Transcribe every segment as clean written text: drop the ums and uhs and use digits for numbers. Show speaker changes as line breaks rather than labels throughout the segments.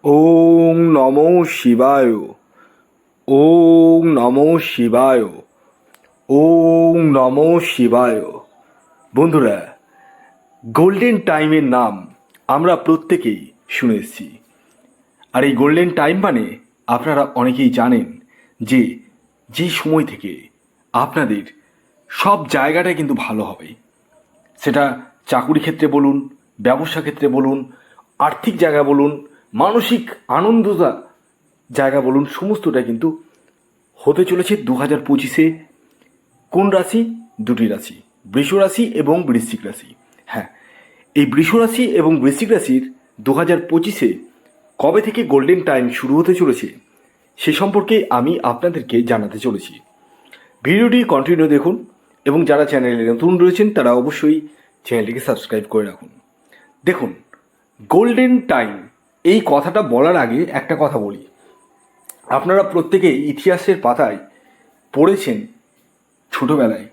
ওং নমো শিবায়। ওং নমো শিবায়। ওং নমো শিবায়। বন্ধুরা, গোল্ডেন টাইমের নাম আমরা প্রত্যেকেই শুনে এসেছি। আর এই গোল্ডেন টাইম মানে আপনারা অনেকেই জানেন যে যে সময় থেকে আপনাদের সব জায়গাটাই কিন্তু ভালো হবে। সেটা চাকুরি ক্ষেত্রে বলুন, ব্যবসা ক্ষেত্রে বলুন, আর্থিক জায়গা বলুন, মানসিক আনন্দতা জায়গা বলুন, সমস্তটা কিন্তু হতে চলেছে 2025-এ। কোন রাশি? দুটি রাশি, বৃষ রাশি এবং বৃশ্চিক রাশি। হ্যাঁ, এই বৃষ রাশি এবং বৃশ্চিক রাশির 2025-এ কবে থেকে গোল্ডেন টাইম শুরু হতে চলেছে সে সম্পর্কে আমি আপনাদেরকে জানাতে চলেছি। ভিডিওটি কন্টিনিউ দেখুন এবং যারা চ্যানেলে নতুন রয়েছেন তারা অবশ্যই চ্যানেলটিকে সাবস্ক্রাইব করে রাখুন। দেখুন, গোল্ডেন টাইম এই কথাটা বলার আগে একটা কথা বলি। আপনারা প্রত্যেকেই ইতিহাসের পাতায় পড়েছেন ছোটবেলায়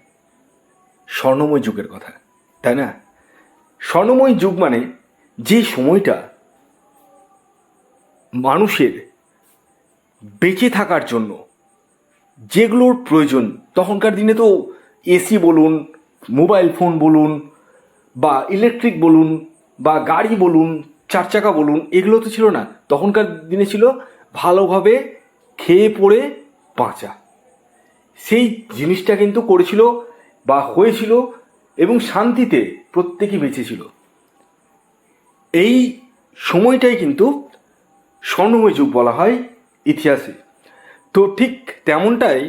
স্বর্ণময় যুগের কথা, তাই না? স্বর্ণময় যুগ মানে যে সময়টা মানুষের বেঁচে থাকার জন্য যেগুলোর প্রয়োজন, তখনকার দিনে তো এসি বলুন, মোবাইল ফোন বলুন, বা ইলেকট্রিক বলুন, বা গাড়ি বলুন, চার চাকা বলুন, এগুলো তো ছিল না। তখনকার দিনে ছিল ভালোভাবে খেয়ে পড়ে বাঁচা। সেই জিনিসটা কিন্তু করেছিল বা হয়েছিল এবং শান্তিতে প্রত্যেকে বেঁচেছিল। এই সময়টাই কিন্তু স্বর্ণময় যুগ বলা হয় ইতিহাসে। তো ঠিক তেমনটাই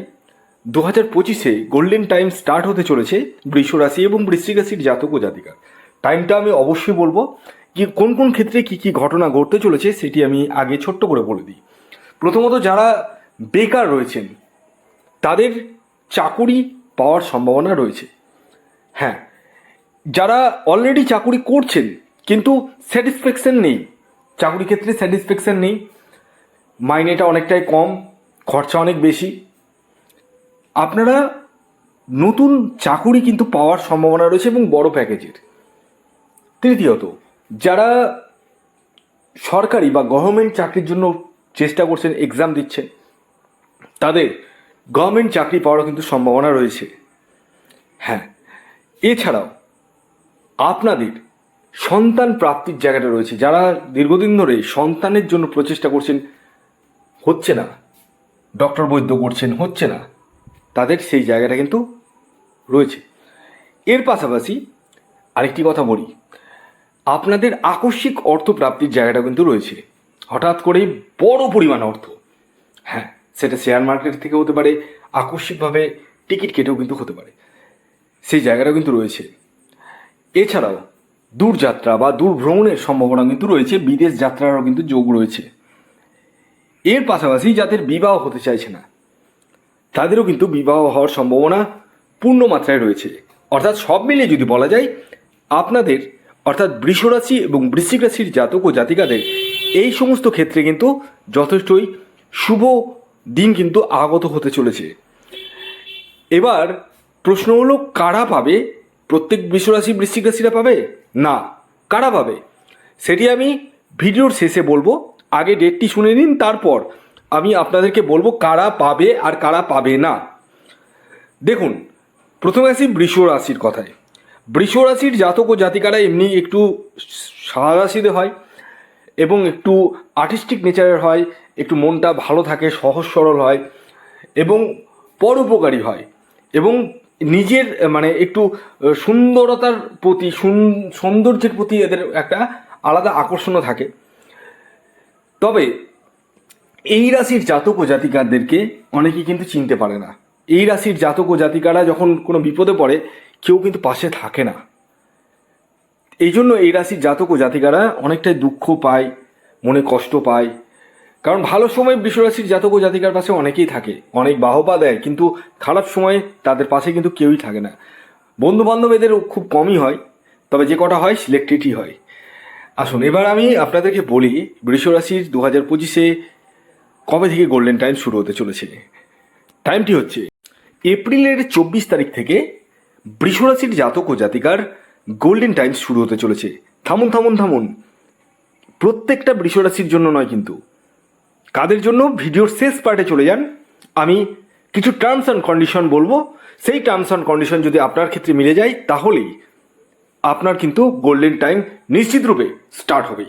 2025-এ গোল্ডেন টাইম স্টার্ট হতে চলেছে বৃষ রাশি এবং বৃশ্চিক রাশির জাতক ও জাতিকার। টাইমটা আমি অবশ্যই বলবো, কি কোন কোন ক্ষেত্রে কি কি ঘটনা ঘটতে চলেছে সেটি আমি আগে ছোট্ট করে বলে দিই। প্রথমত, যারা বেকার রয়েছেন তাদের চাকুরি পাওয়ার সম্ভাবনা রয়েছে। হ্যাঁ, যারা অলরেডি চাকুরি করছেন কিন্তু স্যাটিসফ্যাকশন নেই, চাকুরি ক্ষেত্রে স্যাটিসফ্যাকশন নেই, মাইনেটা অনেকটাই কম, খরচা অনেক বেশি, আপনারা নতুন চাকুরি কিন্তু পাওয়ার সম্ভাবনা রয়েছে এবং বড় প্যাকেজের। তৃতীয়ত, যারা সরকারি বা গভর্নমেন্ট চাকরির জন্য চেষ্টা করছেন, এক্সাম দিচ্ছেন, তাদের গভর্নমেন্ট চাকরি পাওয়ারও কিন্তু সম্ভাবনা রয়েছে। হ্যাঁ, এছাড়াও আপনাদের সন্তান প্রাপ্তির জায়গাটা রয়েছে। যারা দীর্ঘদিন ধরে সন্তানের জন্য প্রচেষ্টা করছেন, হচ্ছে না, ডক্টর বৈদ্য করছেন, হচ্ছে না, তাদের সেই জায়গাটা কিন্তু রয়েছে। এর পাশাপাশি আরেকটি কথা বলি, আপনাদের আকস্মিক অর্থ প্রাপ্তির জায়গাটা কিন্তু রয়েছে। হঠাৎ করেই বড় পরিমাণ অর্থ, হ্যাঁ, সেটা শেয়ার মার্কেট থেকে হতে পারে, আকস্মিকভাবে টিকিট কেটেও কিন্তু হতে পারে, সেই জায়গাটাও কিন্তু রয়েছে। এছাড়াও দূরযাত্রা বা দূর ভ্রমণের সম্ভাবনা কিন্তু রয়েছে, বিদেশ যাত্রারও কিন্তু যোগ রয়েছে। এর পাশাপাশি যাদের বিবাহ হতে চাইছে না তাদেরও কিন্তু বিবাহ হওয়ার সম্ভাবনা পূর্ণ মাত্রায় রয়েছে। অর্থাৎ সব মিলিয়ে যদি বলা যায়, আপনাদের অর্থাৎ বৃষ রাশি এবং বৃশ্চিক রাশির জাতক ও জাতিকাদের এই সমস্ত ক্ষেত্রে কিন্তু যথেষ্টই শুভ দিন কিন্তু আগত হতে চলেছে। এবার প্রশ্ন হলো, কারা পাবে? প্রত্যেক বৃষ রাশি বৃশ্চিক রাশিরা পাবে না। কারা পাবে সেটি আমি ভিডিওর শেষে বলবো। আগে ডেটটি শুনে নিন, তারপর আমি আপনাদেরকে বলবো কারা পাবে আর কারা পাবে না। দেখুন, প্রথমে আসি বৃষ রাশির কথায়। বৃষ রাশির জাতক ও জাতিকারা এমনি একটু সাদাসিধে হয় এবং একটু আর্টিস্টিক নেচারের হয়, একটু মনটা ভালো থাকে, সহজ সরল হয় এবং পরোপকারী হয় এবং নিজের মানে একটু সুন্দরতার প্রতি, সৌন্দর্যের প্রতি এদের একটা আলাদা আকর্ষণও থাকে। তবে এই রাশির জাতক ও জাতিকাদেরকে অনেকেই কিন্তু চিনতে পারে না। এই রাশির জাতক ও জাতিকারা যখন কোনো বিপদে পড়ে কেউ কিন্তু পাশে থাকে না। এই জন্য এই রাশির জাতক ও জাতিকারা অনেকটাই দুঃখ পায়, মনে কষ্ট পায়। কারণ ভালো সময় বৃষরাশির জাতক ও জাতিকার পাশে অনেকেই থাকে, অনেক বাহবা দেয়, কিন্তু খারাপ সময়ে তাদের পাশে কিন্তু কেউই থাকে না। বন্ধু বান্ধব এদের খুব কমই হয়, তবে যে কটা হয় সিলেক্টেডই হয়। আসুন এবার আমি আপনাদেরকে বলি বৃষরাশির 2025-এ কবে থেকে গোল্ডেন টাইম শুরু হতে চলেছে। টাইমটি হচ্ছে এপ্রিলের 24 তারিখ থেকে বৃষরাশির জাতক ও জাতিকার গোল্ডেন টাইম শুরু হতে চলেছে। থামুন থামুন থামুন, প্রত্যেকটা বৃষ রাশির জন্য নয় কিন্তু। কাদের জন্য ভিডিওর শেষ পার্টে চলে যান, আমি কিছু টার্মস অ্যান্ড কন্ডিশন বলবো। সেই টার্মস অ্যান্ড কন্ডিশন যদি আপনার ক্ষেত্রে মিলে যায় তাহলেই আপনার কিন্তু গোল্ডেন টাইম নিশ্চিত রূপে স্টার্ট হবে।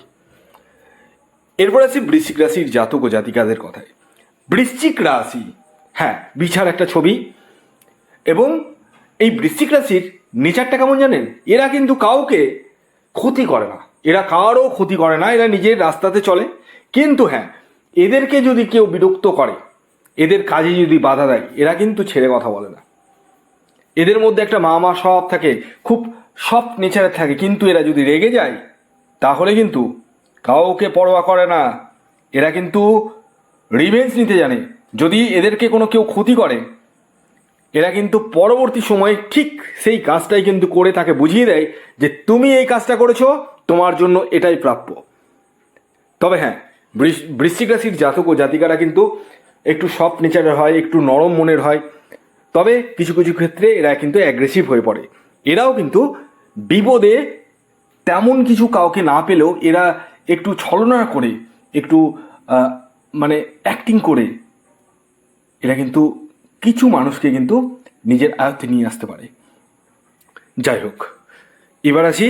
এরপর আসি বৃশ্চিক রাশির জাতক ও জাতিকাদের কথায়। বৃশ্চিক রাশি, হ্যাঁ, বিছার একটা ছবি। এবং এই বৃশ্চিক রাশির নেচারটা কেমন জানেন? এরা কিন্তু কাউকে ক্ষতি করে না, এরা কারও ক্ষতি করে না, এরা নিজের রাস্তাতে চলে। কিন্তু হ্যাঁ, এদেরকে যদি কেউ বিরক্ত করে, এদের কাজে যদি বাধা দেয়, এরা কিন্তু ছেড়ে কথা বলে না। এদের মধ্যে একটা মা সব থাকে, খুব সফট নেচারের থাকে, কিন্তু এরা যদি রেগে যায় তাহলে কিন্তু কাউকে পরোয়া করে না। এরা কিন্তু রিভেঞ্জ নিতে জানে। যদি এদেরকে কোনো কেউ ক্ষতি করে, এরা কিন্তু পরবর্তী সময়ে ঠিক সেই কাজটাই কিন্তু করে তাকে বুঝিয়ে দেয় যে তুমি এই কাজটা করেছো, তোমার জন্য এটাই প্রাপ্য। তবে হ্যাঁ, বৃশ্চিক রাশির জাতক ও জাতিকারা কিন্তু একটু সফট নেচারের হয়, একটু নরম মনের হয়। তবে কিছু কিছু ক্ষেত্রে এরা কিন্তু অ্যাগ্রেসিভ হয়ে পড়ে। এরাও কিন্তু বিপদে তেমন কিছু কাউকে না পেলেও এরা একটু ছলনা করে, একটু মানে অ্যাক্টিং করে এরা কিন্তু কিছু মানুষকে কিন্তু নিজের আয়ত্তে নিয়ে আসতে পারে। যাই হোক, এবার আসি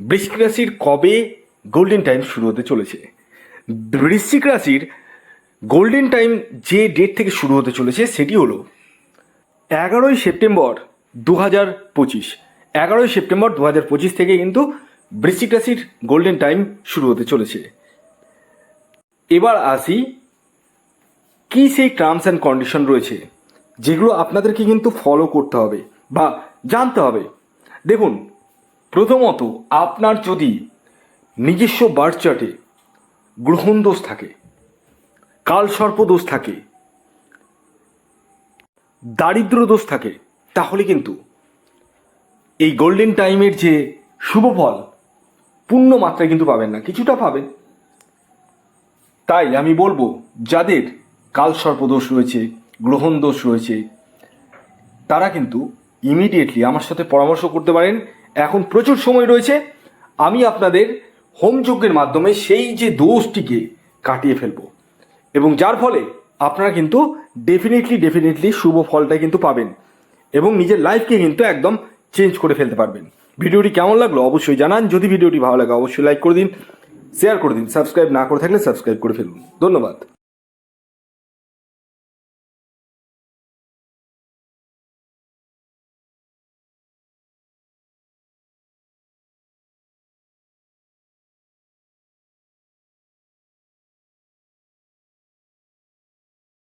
বৃশ্চিক রাশির কবে গোল্ডেন টাইম শুরু হতে চলেছে। বৃশ্চিক রাশির গোল্ডেন টাইম যে ডেট থেকে শুরু হতে চলেছে সেটি হলো 11ই সেপ্টেম্বর 2025। 11ই সেপ্টেম্বর 2025 থেকে কিন্তু বৃশ্চিক রাশির গোল্ডেন টাইম শুরু হতে চলেছে। এবার আসি কি সেই টার্মস অ্যান্ড কন্ডিশন রয়েছে যেগুলো আপনাদেরকে কিন্তু ফলো করতে হবে বা জানতে হবে। দেখুন, প্রথমত আপনার যদি নিজস্ব বার্থ চার্টে গ্রহণ দোষ থাকে, কালসর্প দোষ থাকে, দারিদ্র দোষ থাকে, তাহলে কিন্তু এই গোল্ডেন টাইমের যে শুভ ফল পূর্ণ মাত্রায় কিন্তু পাবেন না, কিছুটা পাবেন। তাই আমি বলবো, যাদের কালসর্প দোষ রয়েছে, গ্রহণ দোষ রয়েছে, তারা কিন্তু ইমিডিয়েটলি আমার সাথে পরামর্শ করতে পারেন। এখন প্রচুর সময় রয়েছে, আমি আপনাদের হোমযজ্ঞের মাধ্যমে সেই যে দোষটিকে কাটিয়ে ফেলবো, এবং যার ফলে আপনারা কিন্তু ডেফিনেটলি শুভ ফলটা কিন্তু পাবেন এবং নিজের লাইফকে কিন্তু একদম চেঞ্জ করে ফেলতে পারবেন। ভিডিওটি কেমন লাগলো অবশ্যই জানান। যদি ভিডিওটি ভালো লাগে অবশ্যই লাইক করে দিন, শেয়ার করে দিন, সাবস্ক্রাইব না করে থাকলে সাবস্ক্রাইব করে ফেলুন। ধন্যবাদ।